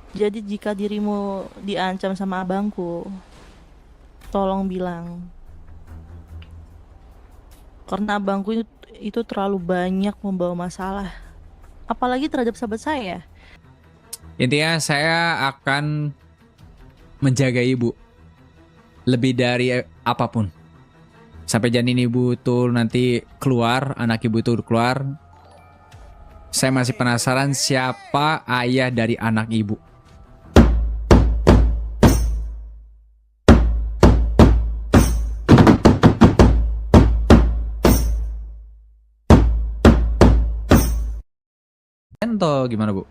Jadi jika dirimu diancam sama abangku, tolong bilang. Karena abangku itu terlalu banyak membawa masalah. Apalagi terhadap sahabat saya. Intinya saya akan menjaga ibu lebih dari apapun. Sampai janin ibu tuh nanti keluar, anak ibu tuh keluar. Saya masih penasaran siapa ayah dari anak ibu. Atau gimana bu?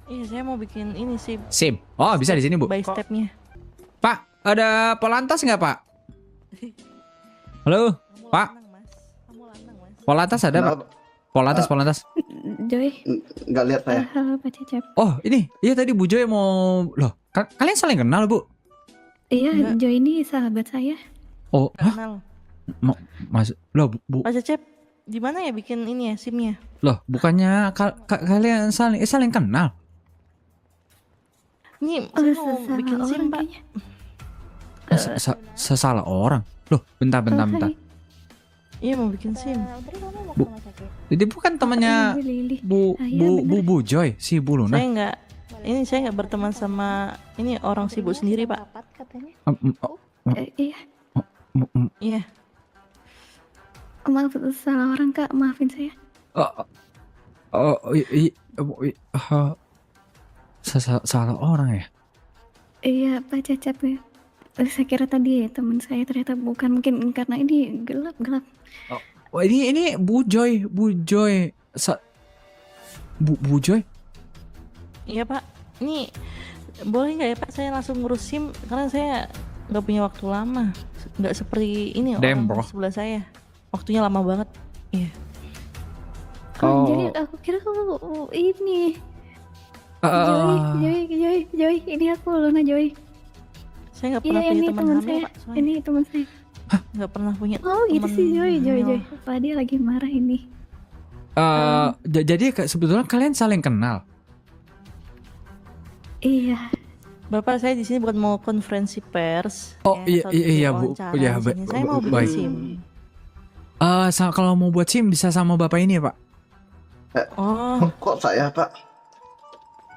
Iya, saya mau bikin ini sih. SIM. Oh bisa di sini bu. By stepnya. Pak, ada Polantas nggak pak? Halo, Kamu Pak. lanang, Mas. Kamu lanang, Mas. Polantas ada pak? Polantas. Joy, Nggak lihat saya. halo Pak Cecep. Oh ini, iya tadi Bu Joy mau. Loh, kalian saling kenal bu? Iya, Enggak. Joy ini sahabat saya. Oh, hah? Kenal. Mas, loh bu, Pak Cecep, di mana ya bikin ini ya SIM-nya? loh bukannya kalian saling kenal? Ini Oh, saya mau salah bikin SIM, orang Pak. kayaknya. Sesalah orang. Loh, bentar. Hai. Iya, mau bikin SIM. Bu, jadi bukan temannya Ibu Lili. Bu iya, bener. Bu Joy, si Bu Luna. Saya nggak berteman sama ini orang sibuk sendiri, Pak. Iya, Iya. maaf salah orang Kak, maafin saya. Salah orang ya? Iya, Pak Cecep ya. Saya kira tadi teman saya, ternyata bukan, mungkin karena ini gelap. Oh, ini Bu Joy. Bu Joy. Iya, Pak. Ini boleh nggak ya, Pak? Saya langsung ngurus SIM karena saya nggak punya waktu lama. Nggak seperti ini Damn, orang bro. sebelah saya. Waktunya lama banget. Iya. Oh, Oh. jadi aku kira kamu ini. Eh, Joy, ini aku Luna Joy. Saya nggak Iya, pernah punya ini teman teman hamil, saya. Pak. Soalnya Ini teman saya. nggak pernah punya Oh, gitu teman sih Joy. hamil. Apa dia lagi marah ini? jadi sebetulnya kalian saling kenal. Iya. Bapak, saya di sini bukan mau konferensi pers. Oh, ya, atau iya, Bu. wawancara Iya, di sini. Saya mau bikin baik. SIM. Kalau mau buat SIM bisa sama bapak ini ya pak. Oh, Kok saya, Pak?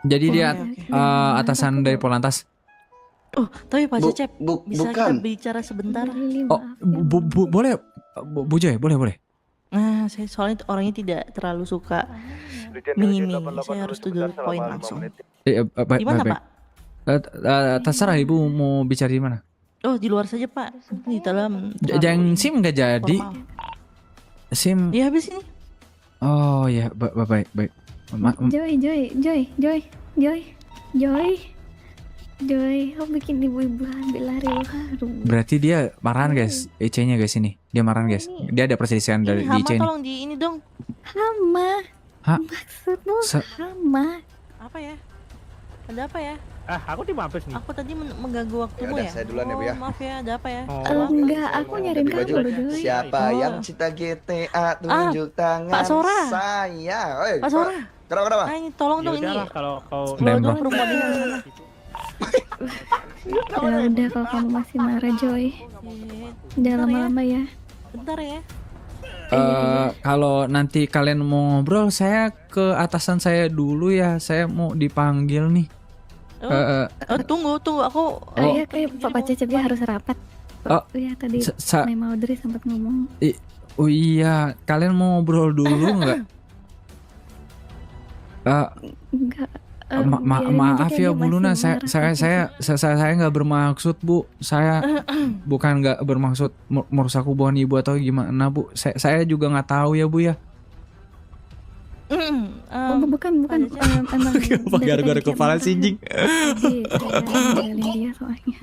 Jadi dia oke. atasan dari Polantas. Oh, tapi Pak Cecep, bisa kita Bukan. bicara sebentar? Lili, Oh, maaf ya. boleh, Bu Joy, boleh. Nah, saya soalnya orangnya tidak terlalu suka mimi. Saya harus to the point langsung. Di mana, Pak? Terserah ibu mau bicara di mana. Oh, di luar saja, Pak. Di dalam. Jangan SIM nggak jadi. Formal. SIM. Ya, habis ini. Oh ya, baik. Joy, kok bikin ibu-ibu ambil lari loh. Aduh. Berarti dia marahan guys, IC-nya guys ini. Dia marahan guys. Dia ada perselisihan dari Ini di hama IC ini. tolong di ini dong. Hama. Hah? Maksudmu Se- hama? Apa ya? Ada apa ya? Aku di mampus nih. Aku tadi mengganggu waktumu Yaudah, ya? saya duluan ya, Bu, ya. Maaf ya, ada apa ya? Oh. Maaf. Enggak, aku nyariin Ganti kamu baju. loh Joy. Siapa Oh. yang cita GTA tunjuk tangan Pak Sora. saya? Oi, Pak Sora. Kenapa? Ah, ini tolong dong ini. Yaudahlah kalau kau Bawa Nembak. dong ke rumah dia di sana. Ya udah, kalau kamu masih marah Joy, udah lama-lama ya. Bentar ya. Kalau nanti kalian mau ngobrol, saya ke atasan saya dulu ya. Saya mau dipanggil nih. Tunggu, aku. Oh iya, kayak Pak Cecep dia harus rapat. Oh, Iya tadi sa- Mama Audrey sempat ngomong. Oh iya, kalian mau ngobrol dulu nggak? Enggak. Maaf ya Bu Luna, saya nggak bermaksud Bu, saya bukan nggak bermaksud merusak hubungan ibu atau gimana Bu. Saya juga nggak tahu ya Bu ya. Bukan emang Apa gara-gara kepala sinjing? Dia soalnya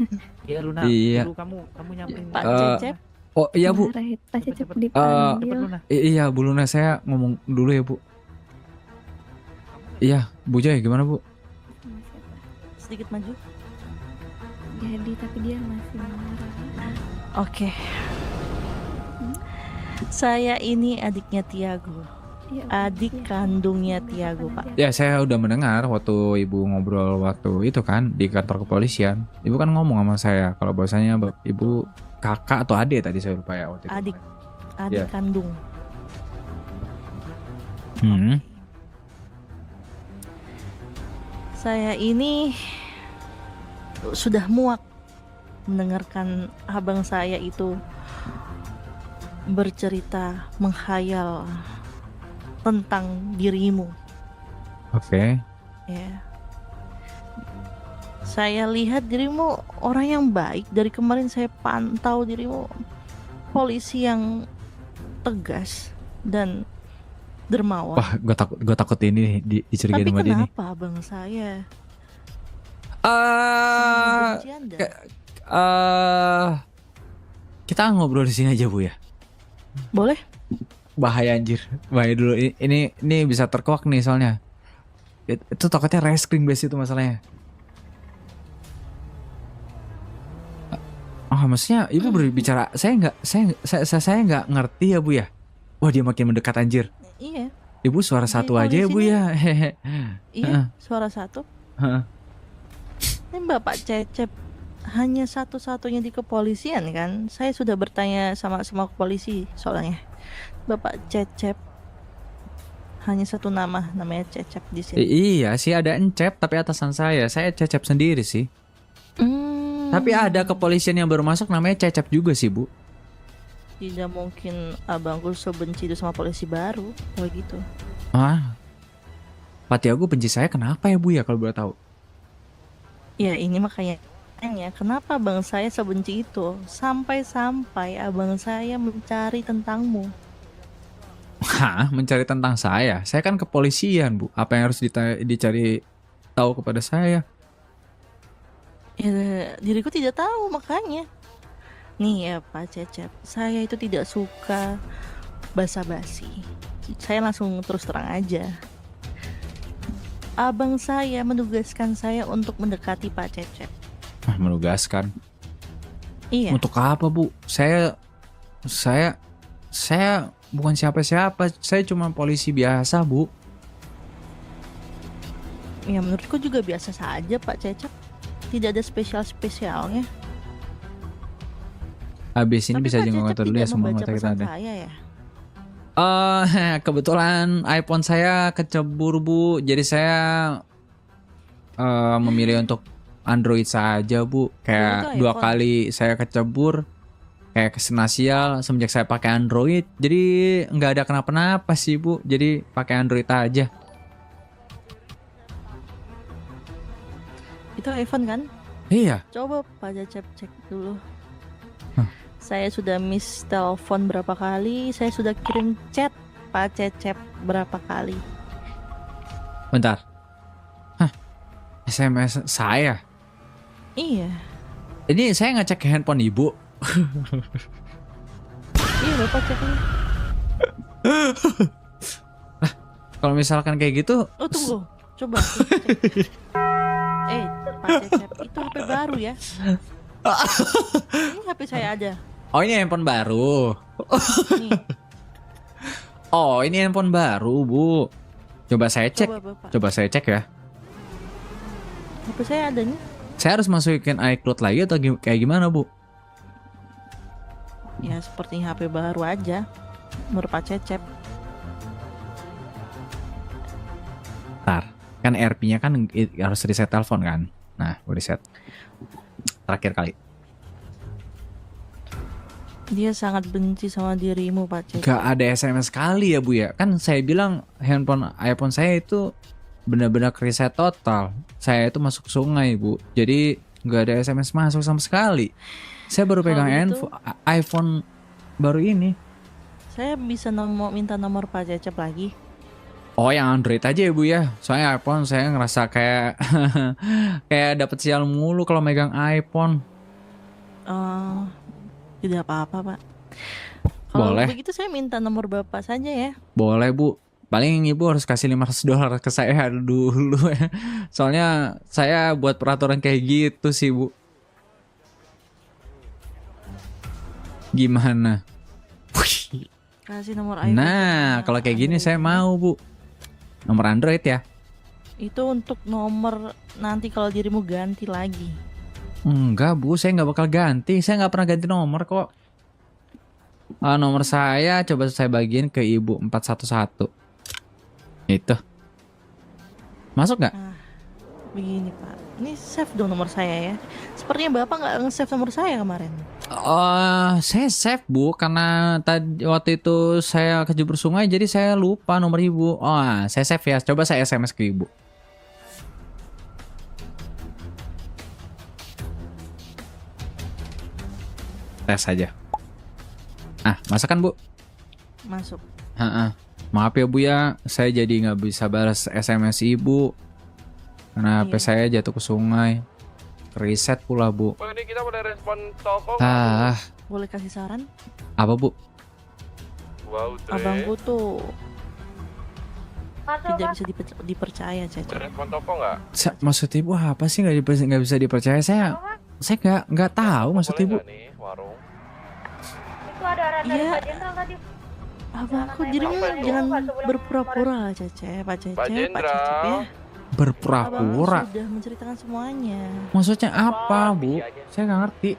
Iya Luna, Iya. dulu kamu nyamperin Pak Eh, Cecep. Oh iya Bu, marah itu. Pak Cecep Cepet, cepet dipanggil. Luna. Iya Bu Luna, saya ngomong dulu ya Bu. Iya Bu Joy, gimana Bu? Sedikit maju. Jadi tapi dia masih marah. Oke. Saya ini adiknya Tiago. Iya, adik iya. kandungnya Mobil Tiago, depan Pak. aja. Ya saya udah mendengar waktu ibu ngobrol waktu itu kan di kantor kepolisian. Ibu kan ngomong sama saya kalau bahwasanya ibu kakak atau adik tadi saya lupa ya waktu itu. Adik. Adik Iya. kandung. Hmm. Saya ini sudah muak mendengarkan abang saya itu bercerita menghayal tentang dirimu. Oke. Ya. Saya lihat dirimu orang yang baik. Dari kemarin saya pantau dirimu polisi yang tegas dan dermawan. Wah, gue takut ini dicurigain Tapi sama dia nih. kenapa abang saya Eh, benci Anda? kita ngobrol di sini aja Bu ya. Boleh? Bahaya anjir, bahaya dulu. Ini bisa terkuak nih soalnya. Itu takutnya reskring base itu masalahnya. Oh, maksudnya ibu berbicara, saya nggak ngerti ya Bu ya. Wah, dia makin mendekat anjir. Iya, Ibu suara Di satu aja ya Bu polisi ya. Hehe. iya, suara satu. Heeh. Ini Bapak Cecep hanya satu-satunya di kepolisian kan? Saya sudah bertanya sama semua polisi soalnya. Bapak Cecep hanya satu nama, namanya Cecep di sini. Iya sih ada Encep tapi atasan saya Cecep sendiri sih. Tapi ada kepolisian yang baru masuk namanya Cecep juga sih Bu. Tidak mungkin abangku sebenci itu sama polisi baru, kalau gitu. Ah, Pak Tiago benci saya kenapa ya Bu ya kalau boleh tahu? Ya ini makanya kenapa abang saya sebenci itu sampai-sampai abang saya mencari tentangmu. Hah, mencari tentang saya? Saya kan kepolisian Bu. Apa yang harus dicari tahu kepada saya? Ya, diriku tidak tahu makanya. Nih ya Pak Cecep, saya itu tidak suka basa-basi. Saya langsung terus terang aja. Abang saya menugaskan saya untuk mendekati Pak Cecep. Ah, menugaskan. Iya. Untuk apa Bu? Saya bukan siapa-siapa. Saya cuma polisi biasa Bu. Ya menurutku juga biasa saja Pak Cecep. Tidak ada spesialnya. Habis ini Tapi bisa Pak jenguk Cecep kantor dulu ya tidak semua membaca mata kita pesan ada. saya ya. Kebetulan iPhone saya kecebur Bu. Jadi saya memilih untuk Android saja Bu. Kayak itu 2 iPhone. kali saya kecebur. Kayak kesenasial semenjak saya pakai Android. Jadi nggak ada kenapa-napa sih Bu. Jadi pakai Android aja. Itu iPhone kan? Iya. Coba Pak Cecep cek dulu. Saya sudah miss telepon berapa kali, saya sudah kirim chat Pak Cecep berapa kali. Bentar. Hah? SMS saya? Iya, Ini saya ngecek ke handphone ibu. iya Bapak cek ini. Kalau misalkan kayak gitu, Oh tunggu, coba cek. Pak Cecep, itu HP baru ya. Ini HP saya ada. oh ini handphone baru. Nih, Oh ini handphone baru Bu. Coba saya cek. coba Bapak. Coba saya cek ya. HP saya ada nih. Saya harus masukin iCloud lagi atau kayak gimana Bu? Ya seperti HP baru aja. Menurut Pak Cecep. Ntar, kan RP-nya kan harus reset telepon kan. Nah, gue reset. Terakhir kali. Dia sangat benci sama dirimu Pak Cecep. Gak ada SMS kali ya Bu ya. Kan saya bilang iPhone saya itu benar-benar reset total. Saya itu masuk sungai Bu. Jadi gak ada SMS masuk sama sekali. Saya baru Kalau pegang gitu- iPhone baru ini. Saya bisa minta nomor Pak Cecep lagi. Oh yang Android aja ya Bu ya. Soalnya iPhone saya ngerasa kayak kayak dapet sial mulu kalau megang iPhone. Tidak apa-apa Pak. Kalau Boleh. begitu saya minta nomor Bapak saja ya. Boleh Bu. Paling Ibu harus kasih $500 ke saya dulu ya. Soalnya saya buat peraturan kayak gitu sih Bu. Gimana? Wih, Kasih nomor iPhone. Nah, sama kalau kayak gini saya Android. mau, Bu. Nomor Android ya? Itu untuk nomor nanti kalau dirimu ganti lagi. Enggak, Bu. Saya nggak bakal ganti. Saya nggak pernah ganti nomor kok. Nomor saya coba saya bagiin ke Ibu 411. Itu. Masuk nggak? Nah, begini Pak. Ini save dong nomor saya ya. Sepertinya Bapak nggak nge-save nomor saya kemarin. Saya save, Bu, karena tadi waktu itu saya kejebur sungai jadi saya lupa nomor Ibu. Saya save ya. Coba saya SMS ke Ibu. Tes aja. Masuk kan, Bu? Masuk. Maaf ya, Bu ya. Saya jadi nggak bisa balas SMS Ibu. Karena HP Iya. saya jatuh ke sungai. Reset pula, Bu. Ini kita boleh respon toko Boleh kasih saran? Apa, Bu? Wow, Abangku tuh tidak bisa dipercaya, Cece. respon toko nggak? Maksud Ibu apa sih nggak bisa dipercaya? Saya nggak tahu maksud Boleh Ibu. nggak nih warung? Itu ada orang dari Iya. Pak Jenderal tadi. Abangku dirimu jangan berpura-pura, Cece. Pak Cece, Pak Pak Cecep ya. Jenderal. Abang Berpura-pura. sudah menceritakan semuanya. Maksudnya apa, Bu? Saya nggak ngerti.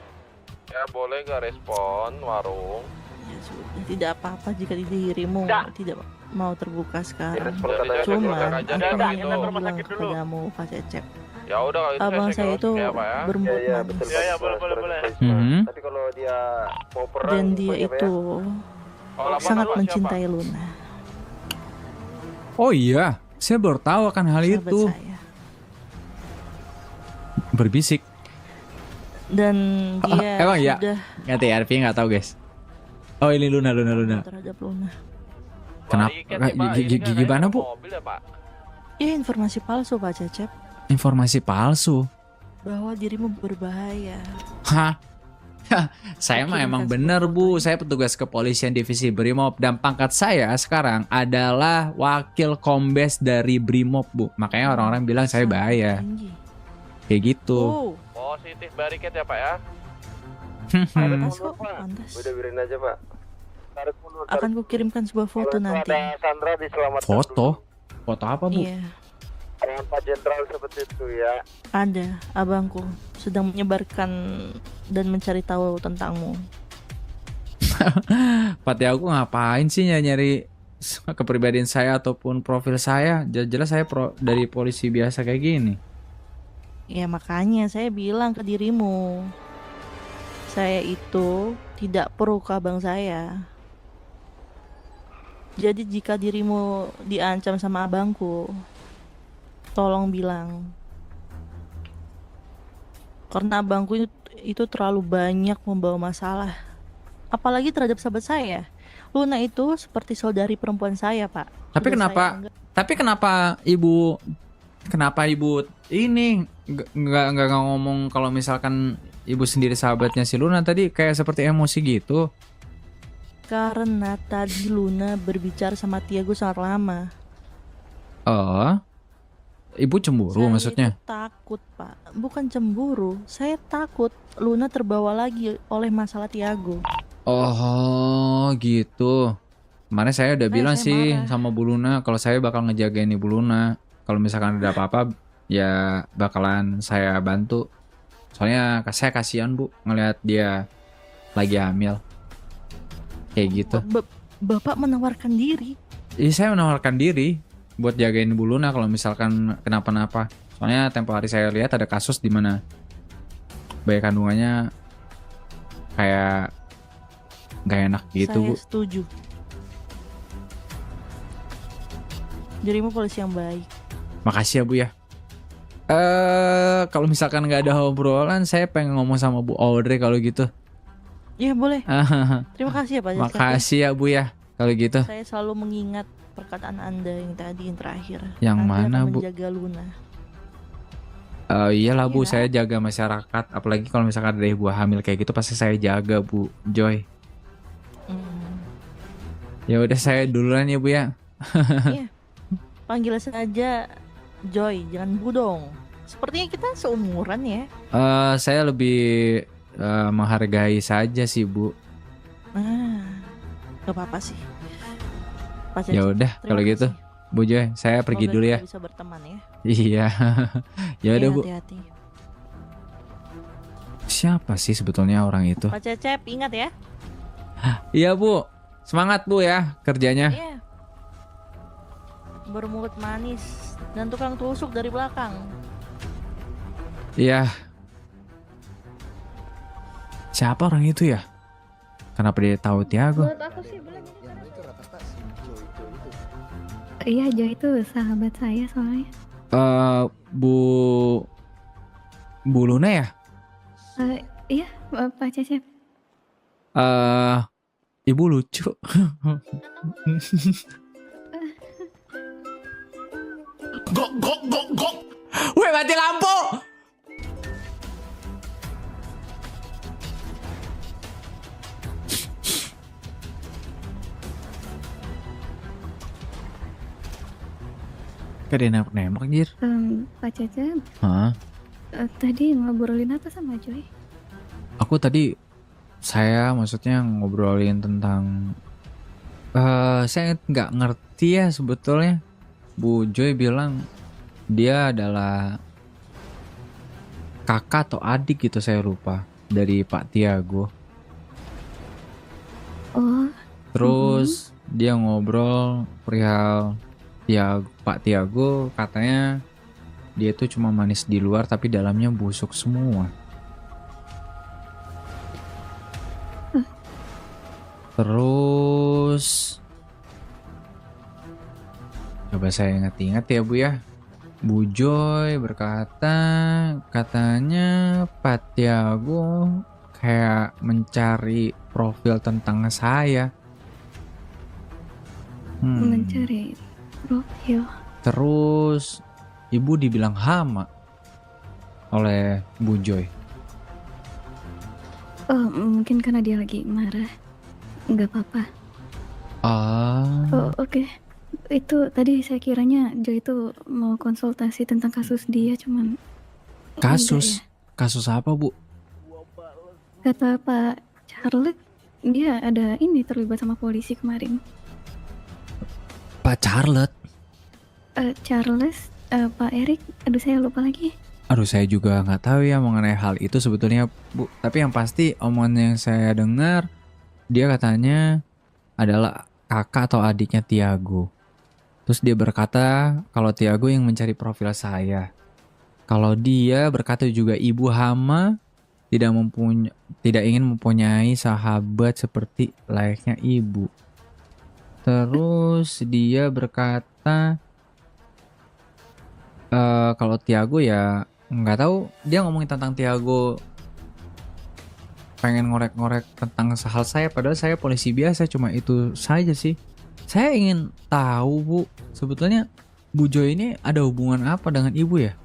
Ya boleh nggak respon warung? Ya sudah, tidak apa-apa jika dirimu tidak mau terbuka sekarang. Respon katanya Cuma saya aku keluar aja. ingin bilang kepadamu, Pak Cecep. Ya udah kalau itu Abang saya itu ya, Pak ya. berembut manis. boleh. Mhm. Tapi kalau dia mau perang, Dan dia pokoknya, Pak, itu Kalau lapor sangat sama mencintai Luna, Oh iya, saya baru tahu akan hal sahabat itu. saya. Berbisik. Dan dia emang iya? sudah Ngerti RP nggak tahu, guys. Oh, ini Luna. terhadap Luna. Kenapa? Balikin nih, Pak. Ini kan Gimana, respon Bu? mobil ya, Pak. Ya informasi palsu, Pak Cecep, Informasi palsu. bahwa dirimu berbahaya. Hah? Saya mah emang bener, Bu. Saya petugas kepolisian divisi Brimob dan pangkat saya sekarang adalah wakil kombes dari Brimob, Bu. Makanya orang-orang bilang saya Sangat bahaya. tinggi. Kayak gitu. Oh, Positif bariket ya, Pak ya. pantas kok, pantas. Udah biarin aja, Pak. Akan kukirimkan sebuah foto nanti. Sandra diselamatkan. Foto? Foto apa, Bu? Iya, Dengan Pak Jenderal seperti itu ya. ada abangku sedang menyebarkan dan mencari tahu tentangmu. Pati aku ngapain sih nyari kepribadian saya ataupun profil saya? Jelas saya dari polisi biasa kayak gini. Ya makanya saya bilang ke dirimu, saya itu tidak pro ke abang saya. Jadi jika dirimu diancam sama abangku, tolong bilang. Karena abangku itu terlalu banyak membawa masalah. Apalagi terhadap sahabat saya. Luna itu seperti saudari perempuan saya, Pak. Tapi Sudah kenapa? saya anggap- Tapi kenapa ibu ini nggak ngomong kalau misalkan ibu sendiri sahabatnya si Luna tadi kayak seperti emosi gitu? Karena tadi Luna berbicara sama Tiago sangat lama. Oh, ibu cemburu Saya maksudnya? itu takut, Pak. Bukan cemburu. Saya takut Luna terbawa lagi oleh masalah Tiago. Oh, gitu. Kemarin saya udah bilang saya sih marah. sama Bu Luna kalau saya bakal ngejagain Ibu Luna. Kalau misalkan ada apa-apa ya bakalan saya bantu. Soalnya saya kasihan, Bu, ngelihat dia lagi hamil. Kayak gitu. Bapak menawarkan diri. Iya, saya menawarkan diri buat jagain Bu Luna kalau misalkan kenapa-napa. Soalnya tempo hari saya lihat ada kasus di mana bayi kandungannya kayak nggak enak gitu, Saya Bu. setuju. Dirimu polisi yang baik. Makasih ya, Bu ya. Kalau misalkan nggak ada obrolan, saya pengen ngomong sama Bu Audrey kalau gitu. Ya boleh. Terima kasih ya Pak Jacep. Makasih ya, Bu ya. Kalau gitu. Saya selalu mengingat perkataan Anda yang tadi yang terakhir. Yang Anda mana, akan Bu? menjaga Luna. Iyalah, Bu, Iya. saya jaga masyarakat. Apalagi kalau misalkan ada ibu hamil kayak gitu pasti saya jaga, Bu Joy. Hmm. Ya udah saya duluan ya, Bu ya. Iya. Panggil saja Joy, jangan Bu dong. Sepertinya kita seumuran ya. Saya lebih menghargai saja sih, Bu. Nah, Gak apa-apa sih. Pak Ya Cecep, udah terima kalau gitu, kasih. Bu Joy, saya pergi Semoga dulu kita ya. bisa berteman ya. Iya. Ya udah Iya, Bu. hati-hati. Siapa sih sebetulnya orang itu? Pak Cecep, ingat ya. Iya Bu. Semangat Bu ya kerjanya. Iya. Bermulut manis dan tukang tusuk dari belakang. Iya. Siapa orang itu ya? Kenapa dia tahu Tiago? Menurut aku sih belum ini karena Iya, Jo itu sahabat saya soalnya. Bu Luna ya? Iya, Pak Cecep. Ibu lucu. Weh, mati lampu. Kayak dia nembak anjir. Pak Cecep, Hah? tadi ngobrolin apa sama Joy? Aku tadi maksudnya ngobrolin tentang saya nggak ngerti ya sebetulnya. Bu Joy bilang dia adalah kakak atau adik gitu, saya lupa, dari Pak Tiago. Oh, Terus dia ngobrol perihal Pak Tiago, katanya dia tuh cuma manis di luar tapi dalamnya busuk semua. Terus coba saya ingat-ingat ya Bu ya. Bu Joy berkata, katanya Pak Tiago kayak mencari profil tentang saya. mencari profil. Terus ibu dibilang hama oleh Bu Joy. Oh, mungkin karena dia lagi marah. Nggak apa-apa. Oh, oke. Itu tadi saya kiranya Joy itu mau konsultasi tentang kasus dia, cuman Kasus? enggak ya. Kasus apa Bu? Kata Pak Charlotte, dia ada ini terlibat sama polisi kemarin. Pak Charlotte? Charles, Pak Erik, aduh saya lupa lagi. Aduh, saya juga nggak tahu ya mengenai hal itu sebetulnya Bu. Tapi yang pasti omongan yang saya dengar, dia katanya adalah kakak atau adiknya Tiago. Terus dia berkata kalau Tiago yang mencari profil saya. Kalau dia berkata juga ibu hama tidak ingin mempunyai sahabat seperti layaknya ibu. Terus dia berkata kalau Tiago ya nggak tahu, dia ngomongin tentang Tiago pengen ngorek-ngorek tentang hal saya, padahal saya polisi biasa, cuma itu saja sih. Saya ingin tahu Bu, sebetulnya Bu Joy ini ada hubungan apa dengan ibu ya?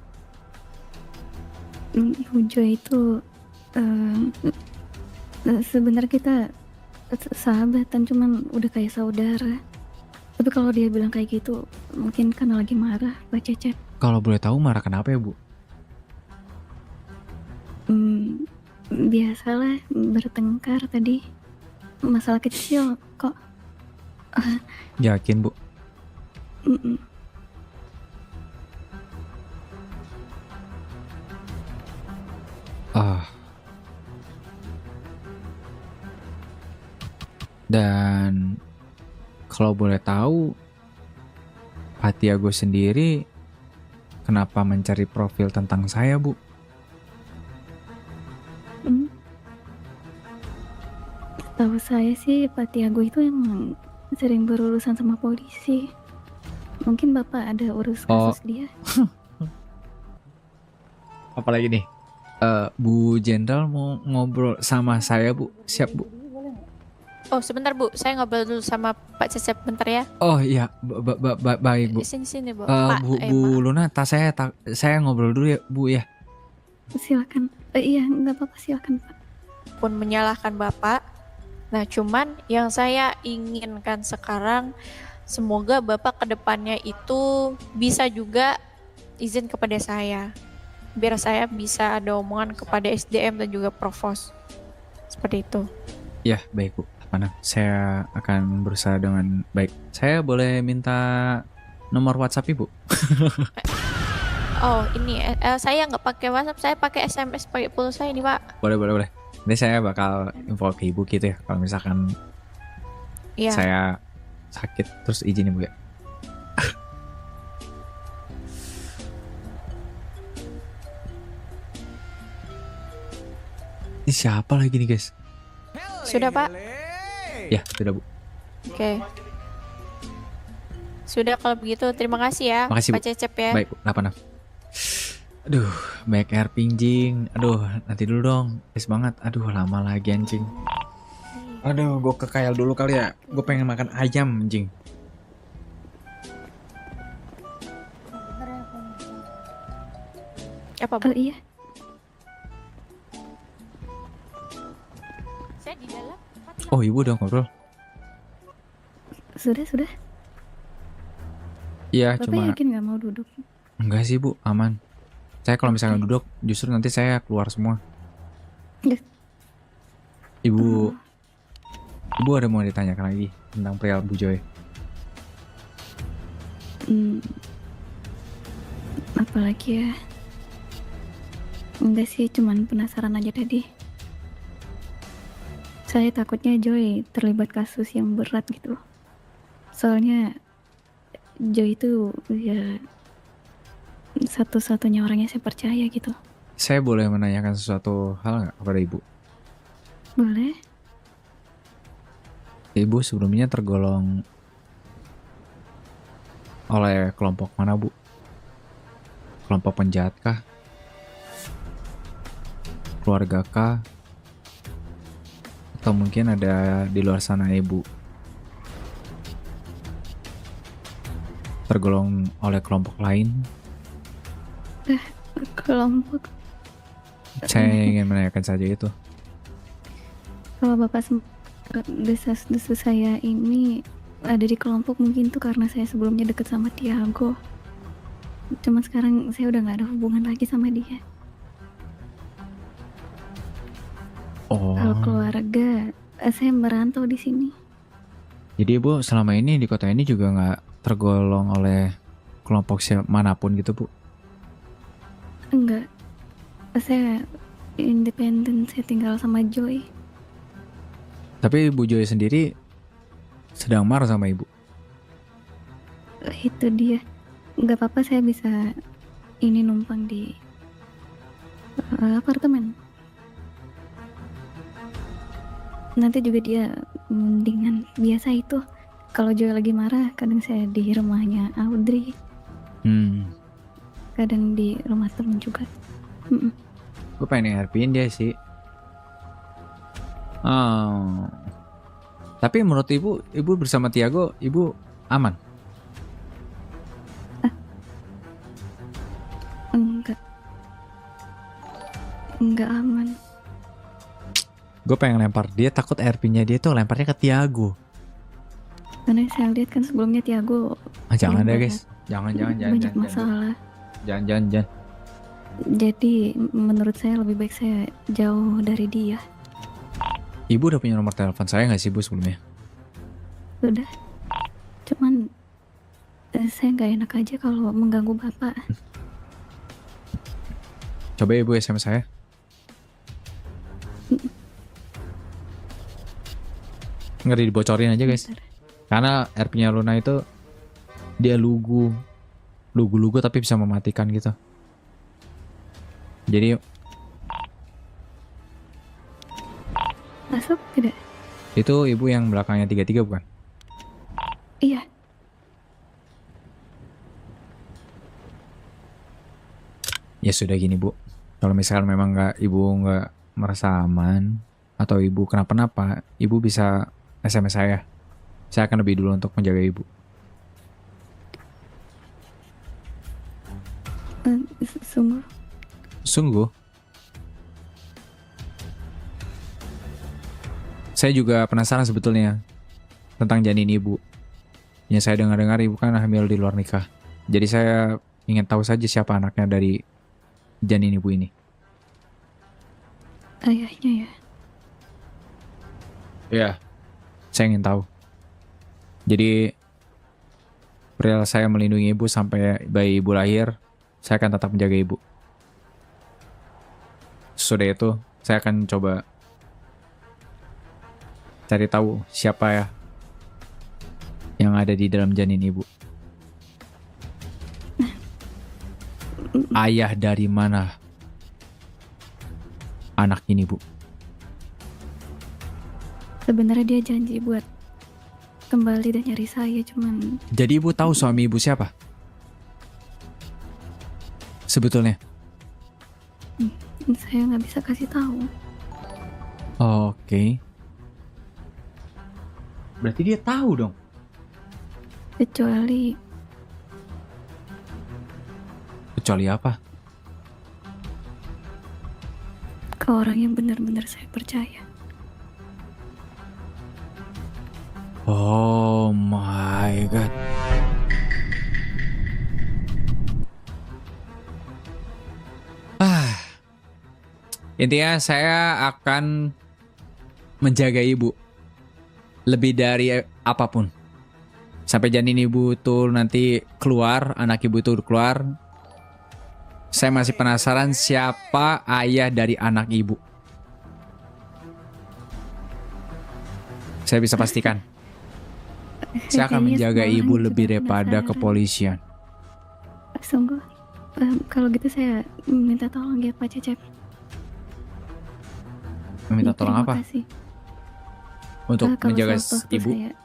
Bu Joy itu sebenarnya kita sahabatan, cuman udah kayak saudara. Tapi kalau dia bilang kayak gitu, mungkin karena lagi marah, Pak Cecep. Kalau boleh tahu marah kenapa ya Bu? Biasalah bertengkar tadi. Masalah kecil kok. Yakin Bu? Mm-mm. Dan kalau boleh tahu, Pak Tiago sendiri kenapa mencari profil tentang saya Bu? Tahu saya sih Pak Tiago itu emang sering berurusan sama polisi. Mungkin Bapak ada urus kasus dia. Apalagi nih? Bu Jenderal mau ngobrol sama saya Bu. Siap Bu. Oh sebentar Bu, saya ngobrol dulu sama Pak Cecep bentar ya. Oh iya, baik Bu. Sini Bu. Bu Luna, saya ngobrol dulu ya Bu ya. Silakan. Iya, nggak apa-apa, silakan Pak. Pun menyalahkan Bapak. Nah cuman yang saya inginkan sekarang, semoga Bapak kedepannya itu bisa juga izin kepada saya, biar saya bisa ada omongan kepada SDM dan juga Provos. Seperti itu. Ya baik Bu. Mana? Saya akan berusaha dengan baik. Saya boleh minta nomor WhatsApp Ibu? Oh, ini saya nggak pakai WhatsApp, saya pakai SMS pakai pulsa ini, Pak. Boleh. Nanti saya bakal info ke Ibu gitu ya. Kalau misalkan Iya. saya sakit terus izin Ibu ya. Ini siapa lagi nih guys? Sudah, Pak? Ya, sudah Bu. Oke. Sudah kalau begitu, terima kasih ya, Makasih, Bu. Pak Cecep ya. Baik Bu, kenapa? Aduh, banyak air pinjing. Aduh, nanti dulu dong. Please banget. Aduh, lama lagi anjing. Aduh, gue ke KL dulu kali ya. Gue pengen makan ayam anjing. Apa, Bu? Iya, Saya di dalam. Oh, Ibu udah ngobrol? sudah. Iya, Bapak cuma yakin nggak mau duduk? enggak sih Bu, aman. Saya kalau misalnya duduk, justru nanti saya keluar semua. Ya. Ibu ada mau ditanyakan lagi tentang perihal Bu Joy. Apalagi ya? Enggak sih, cuman penasaran aja tadi. Saya takutnya Joy terlibat kasus yang berat gitu. Soalnya Joy itu ya satu-satunya orang yang saya percaya gitu. Saya boleh menanyakan sesuatu hal nggak kepada Ibu? Boleh? Ibu sebelumnya tergolong oleh kelompok mana Bu? Kelompok penjahat kah? Keluarga kah? Atau mungkin ada di luar sana Ibu tergolong oleh kelompok lain? Kelompok. Saya ingin menanyakan saja itu. Kalau Bapak desas-desus saya ini ada di kelompok, mungkin tuh karena saya sebelumnya deket sama Tiago. Cuman sekarang saya udah nggak ada hubungan lagi sama dia. Oh, Kalau keluarga, saya merantau di sini. jadi Ibu selama ini di kota ini juga nggak tergolong oleh kelompok manapun gitu Bu? Enggak, saya independen, saya tinggal sama Joy. Tapi Bu Joy sendiri sedang marah sama Ibu? Itu dia. Nggak apa-apa, saya bisa ini numpang di apartemen. Nanti juga dia mendingan biasa itu. Kalau Joy lagi marah, kadang saya di rumahnya Audrey, kadang di rumah temen juga. Gue pengen ngarepin dia sih. Oh. Tapi menurut Ibu bersama Tiago, Ibu aman? Enggak aman. Gue pengen lempar dia, takut airpinnya dia tuh lemparnya ke Tiago. Karena saya lihat kan sebelumnya Tiago Jangan deh banyak- guys, jangan. banyak masalah. Jangan. Jadi menurut saya lebih baik saya jauh dari dia. Ibu udah punya nomor telepon saya nggak sih Bu sebelumnya? Sudah. Cuman saya nggak enak aja kalau mengganggu Bapak. Coba Ibu SMS saya. Nggak dibocorin aja guys. Bentar. Karena airpinnya Luna itu dia lugu tapi bisa mematikan gitu. Jadi Masuk tidak? itu Ibu yang belakangnya 33 bukan? Iya. Ya sudah gini Bu, kalau misalkan memang Ibu nggak merasa aman atau Ibu kenapa-napa, Ibu bisa SMS saya. Saya akan lebih dulu untuk menjaga Ibu. Sungguh. Sungguh. Saya juga penasaran sebetulnya tentang janin Ibu. Yang saya dengar-dengar Ibu kan hamil di luar nikah. Jadi saya ingin tahu saja siapa anaknya dari janin Ibu ini. Ayahnya ya. Iya. Saya ingin tahu. Jadi perihal saya melindungi ibu sampai bayi ibu lahir, saya akan tetap menjaga ibu. Sudah itu, saya akan coba cari tahu siapa ya yang ada di dalam janin ibu. Ayah dari mana anak ini, Bu? Sebenarnya dia janji buat kembali dan nyari saya, cuman Jadi ibu tahu suami ibu siapa? Sebetulnya. saya nggak bisa kasih tahu. Oke. Berarti dia tahu dong. Kecuali Apa? ke orang yang benar-benar saya percaya. Oh my god. Intinya saya akan menjaga ibu lebih dari apapun. Sampai janin ibu tuh nanti keluar, anak ibu tuh keluar. Saya masih penasaran siapa ayah dari anak ibu. Saya bisa pastikan. Saya akan menjaga ibu lebih daripada kepolisian. Sungguh, kalau gitu saya minta tolong ya Pak Cecep. Meminta tolong Terima apa? kasih. Untuk Kalau menjaga sewaktu-waktu ibu? saya-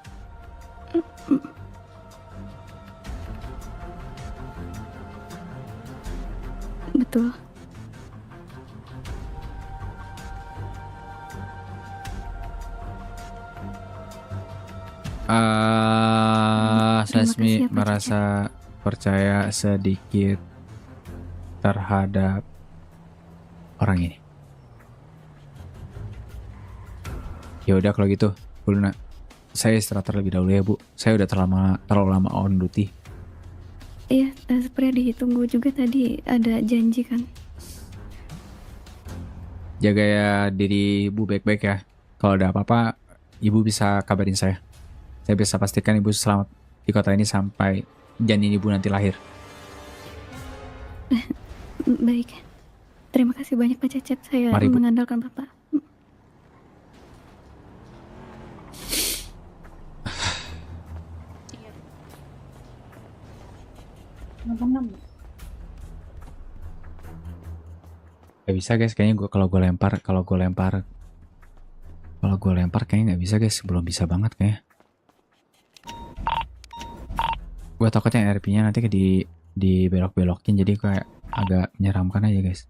Betul. Terima Sasmi kasih ya, Pak merasa percaya sedikit terhadap orang ini. Ya udah kalau gitu, Bu Luna, saya istirahat terlebih dahulu ya Bu. Saya udah terlalu lama on duty. Iya, seperti ditunggu juga tadi ada janji kan. Jaga ya diri Ibu baik-baik ya. Kalau ada apa-apa, Ibu bisa kabarin saya. Saya bisa pastikan Ibu selamat di kota ini sampai janin Ibu nanti lahir. Baik. Terima kasih banyak Pak Cecep. Saya Mari, Bu. mengandalkan Bapak. Gak bisa guys, kayaknya kalau gue lempar kayaknya nggak bisa guys, belum bisa banget kayaknya. Gue takutnya RP-nya nanti di belok-belokin, jadi kayak agak menyeramkan aja guys.